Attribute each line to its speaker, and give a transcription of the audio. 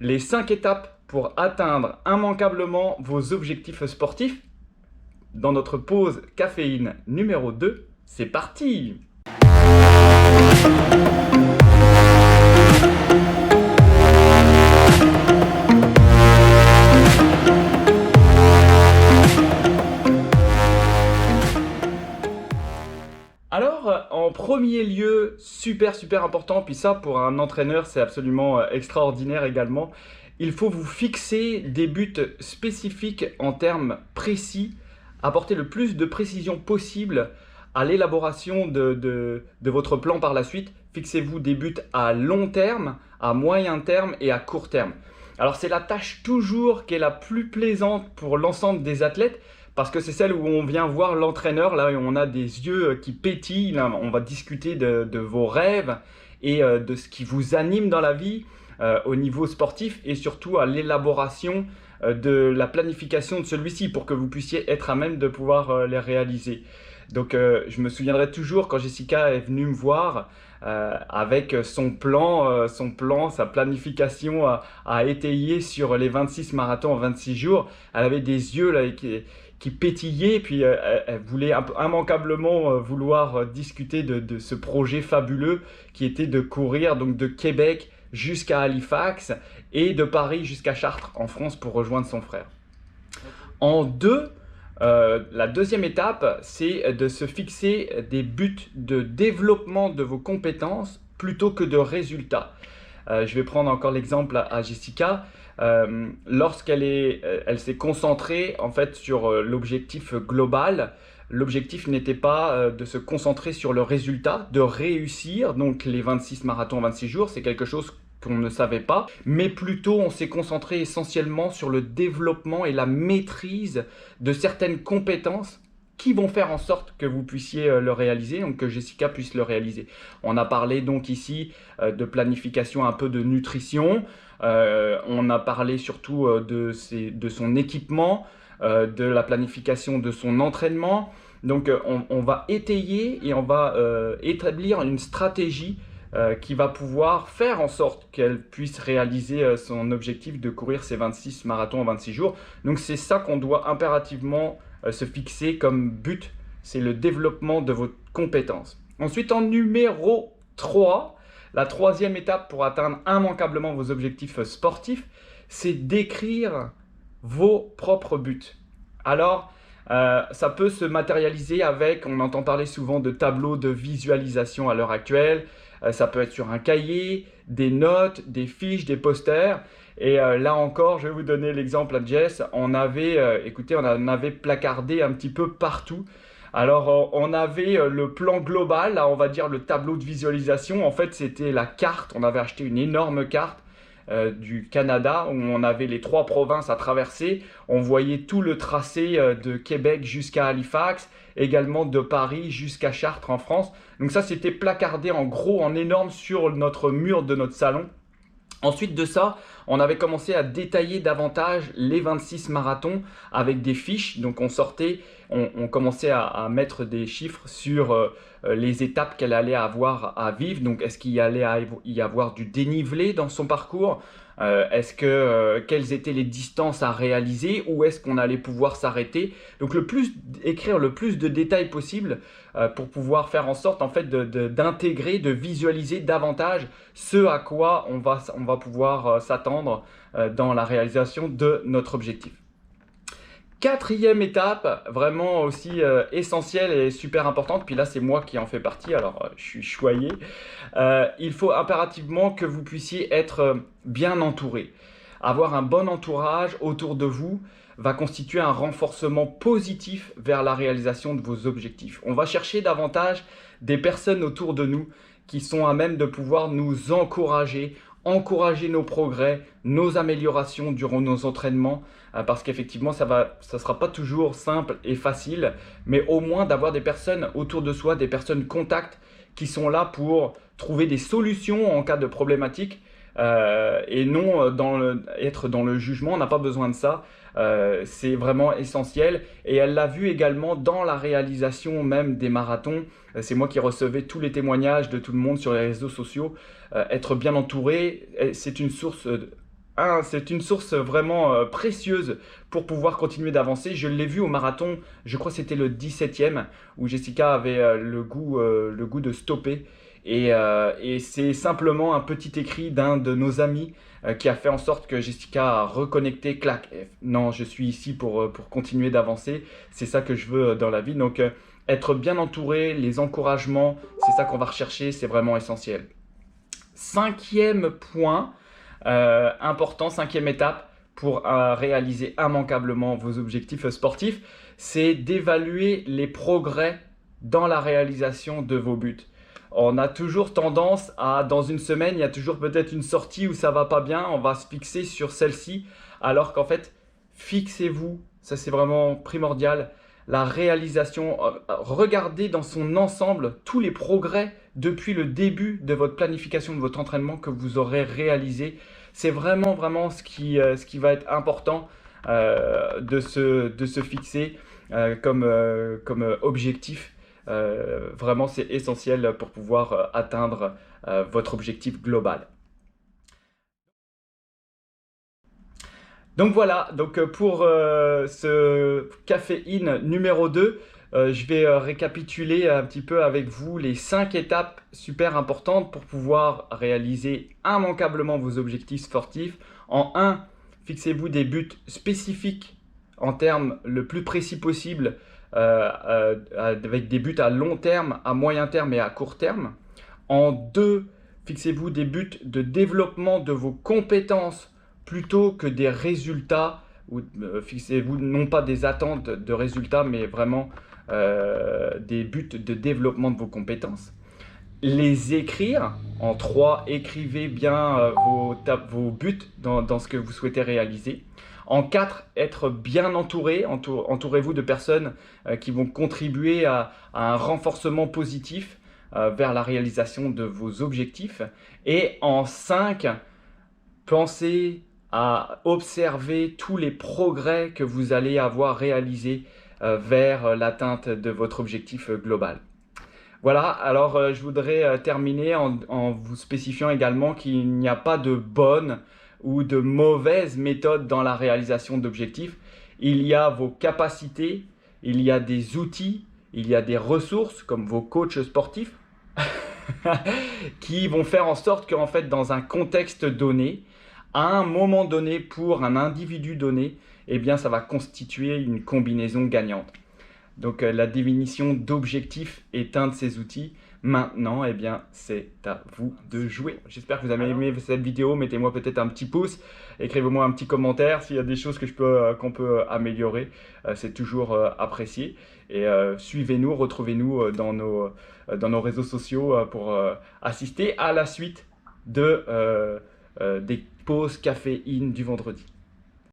Speaker 1: les 5 étapes pour atteindre immanquablement vos objectifs sportifs. Dans notre pause caféine numéro 2, c'est parti! Alors, en premier lieu, super important, puis ça pour un entraîneur c'est absolument extraordinaire également, il faut vous fixer des buts spécifiques en termes précis, apporter le plus de précision possible à l'élaboration de votre plan par la suite. Fixez-vous des buts à long terme, à moyen terme et à court terme. Alors c'est la tâche toujours qui est la plus plaisante pour l'ensemble des athlètes, parce que c'est celle où on vient voir l'entraîneur, là où on a des yeux qui pétillent, là, on va discuter de vos rêves et de ce qui vous anime dans la vie au niveau sportif et surtout à l'élaboration de la planification de celui-ci pour que vous puissiez être à même de pouvoir les réaliser. Donc je me souviendrai toujours quand Jessica est venue me voir avec son plan, sa planification à étayer sur les 26 marathons en 26 jours. Elle avait des yeux là, qui pétillaient, puis elle voulait immanquablement vouloir discuter de ce projet fabuleux qui était de courir donc de Québec jusqu'à Halifax et de Paris jusqu'à Chartres en France pour rejoindre son frère. En deux, la deuxième étape, c'est de se fixer des buts de développement de vos compétences plutôt que de résultats. Je vais prendre encore l'exemple à Jessica. Elle s'est concentrée en fait sur l'objectif global. L'objectif n'était pas de se concentrer sur le résultat, de réussir donc les 26 marathons en 26 jours, c'est quelque chose qu'on ne savait pas, mais plutôt on s'est concentré essentiellement sur le développement et la maîtrise de certaines compétences qui vont faire en sorte que vous puissiez le réaliser, donc que Jessica puisse le réaliser. On a parlé donc ici de planification, un peu de nutrition, on a parlé surtout de son équipement, de la planification de son entraînement. Donc on va étayer et on va établir une stratégie qui va pouvoir faire en sorte qu'elle puisse réaliser son objectif de courir ses 26 marathons en 26 jours. Donc c'est ça qu'on doit impérativement se fixer comme but, c'est le développement de vos compétences. Ensuite, en numéro 3, la troisième étape pour atteindre immanquablement vos objectifs sportifs, c'est d'écrire vos propres buts. Alors, ça peut se matérialiser avec, on entend parler souvent de tableaux de visualisation à l'heure actuelle, ça peut être sur un cahier, des notes, des fiches, des posters. Et là encore, je vais vous donner l'exemple à Jess. On en avait placardé un petit peu partout. Alors, on avait le plan global, là, on va dire le tableau de visualisation. En fait, c'était la carte. On avait acheté une énorme carte du Canada où on avait les 3 provinces à traverser. On voyait tout le tracé de Québec jusqu'à Halifax, également de Paris jusqu'à Chartres en France. Donc ça, c'était placardé en gros, en énorme sur notre mur de notre salon. Ensuite de ça, on avait commencé à détailler davantage les 26 marathons avec des fiches. Donc on commençait à mettre des chiffres sur les étapes qu'elle allait avoir à vivre. Donc est-ce qu'il y allait y avoir du dénivelé dans son parcours? Quelles étaient les distances à réaliser? Où est-ce qu'on allait pouvoir s'arrêter? Donc écrire le plus de détails possible pour pouvoir faire en sorte en fait d'intégrer, de visualiser davantage ce à quoi on va pouvoir s'attendre dans la réalisation de notre objectif. Quatrième étape, vraiment aussi essentielle et super importante, puis là c'est moi qui en fais partie, alors je suis choyé. Il faut impérativement que vous puissiez être bien entouré. Avoir un bon entourage autour de vous va constituer un renforcement positif vers la réalisation de vos objectifs. On va chercher davantage des personnes autour de nous qui sont à même de pouvoir nous encourager nos progrès, nos améliorations durant nos entraînements, parce qu'effectivement ça sera pas toujours simple et facile, mais au moins d'avoir des personnes autour de soi, des personnes contacts qui sont là pour trouver des solutions en cas de problématique et non être dans le jugement. On n'a pas besoin de ça. C'est vraiment essentiel, et elle l'a vu également dans la réalisation même des marathons. C'est moi qui recevais tous les témoignages de tout le monde sur les réseaux sociaux. Être bien entouré, c'est une source c'est une source vraiment précieuse pour pouvoir continuer d'avancer. Je l'ai vu au marathon, je crois que c'était le 17e, où Jessica avait le goût de stopper. Et c'est simplement un petit écrit d'un de nos amis qui a fait en sorte que Jessica a reconnecté, clac. Non, je suis ici pour continuer d'avancer. C'est ça que je veux dans la vie. Donc, être bien entouré, les encouragements, c'est ça qu'on va rechercher, c'est vraiment essentiel. Cinquième point important, cinquième étape pour réaliser immanquablement vos objectifs sportifs, c'est d'évaluer les progrès dans la réalisation de vos buts. On a toujours tendance à, dans une semaine, il y a toujours peut-être une sortie où ça va pas bien, on va se fixer sur celle-ci, alors qu'en fait, fixez-vous, ça c'est vraiment primordial, la réalisation, regardez dans son ensemble tous les progrès depuis le début de votre planification, de votre entraînement que vous aurez réalisé. C'est vraiment ce qui va être important de se fixer comme objectif. Vraiment, c'est essentiel pour pouvoir atteindre votre objectif global. Donc voilà, pour ce caféine numéro 2, je vais récapituler un petit peu avec vous les 5 étapes super importantes pour pouvoir réaliser immanquablement vos objectifs sportifs. En 1, fixez-vous des buts spécifiques en termes le plus précis possible, avec des buts à long terme, à moyen terme et à court terme. En 2, fixez-vous des buts de développement de vos compétences plutôt que des résultats, ou fixez-vous non pas des attentes de résultats, mais vraiment des buts de développement de vos compétences. Les écrire. En 3, écrivez bien vos buts dans ce que vous souhaitez réaliser. En 4, être bien entouré. Entourez-vous de personnes qui vont contribuer à un renforcement positif vers la réalisation de vos objectifs. Et en 5, pensez à observer tous les progrès que vous allez avoir réalisés vers l'atteinte de votre objectif global. Voilà, alors je voudrais terminer en vous spécifiant également qu'il n'y a pas de bonne ou de mauvaise méthode dans la réalisation d'objectifs. Il y a vos capacités, il y a des outils, il y a des ressources comme vos coachs sportifs qui vont faire en sorte qu'en fait, dans un contexte donné, à un moment donné, pour un individu donné, eh bien, ça va constituer une combinaison gagnante. Donc, la définition d'objectif est un de ces outils. Maintenant, eh bien, c'est à vous de jouer. J'espère que vous avez aimé cette vidéo. Mettez-moi peut-être un petit pouce. Écrivez-moi un petit commentaire s'il y a des choses qu'on peut améliorer. C'est toujours apprécié. Et suivez-nous, retrouvez-nous dans nos réseaux sociaux pour assister à la suite des pauses caféine du vendredi.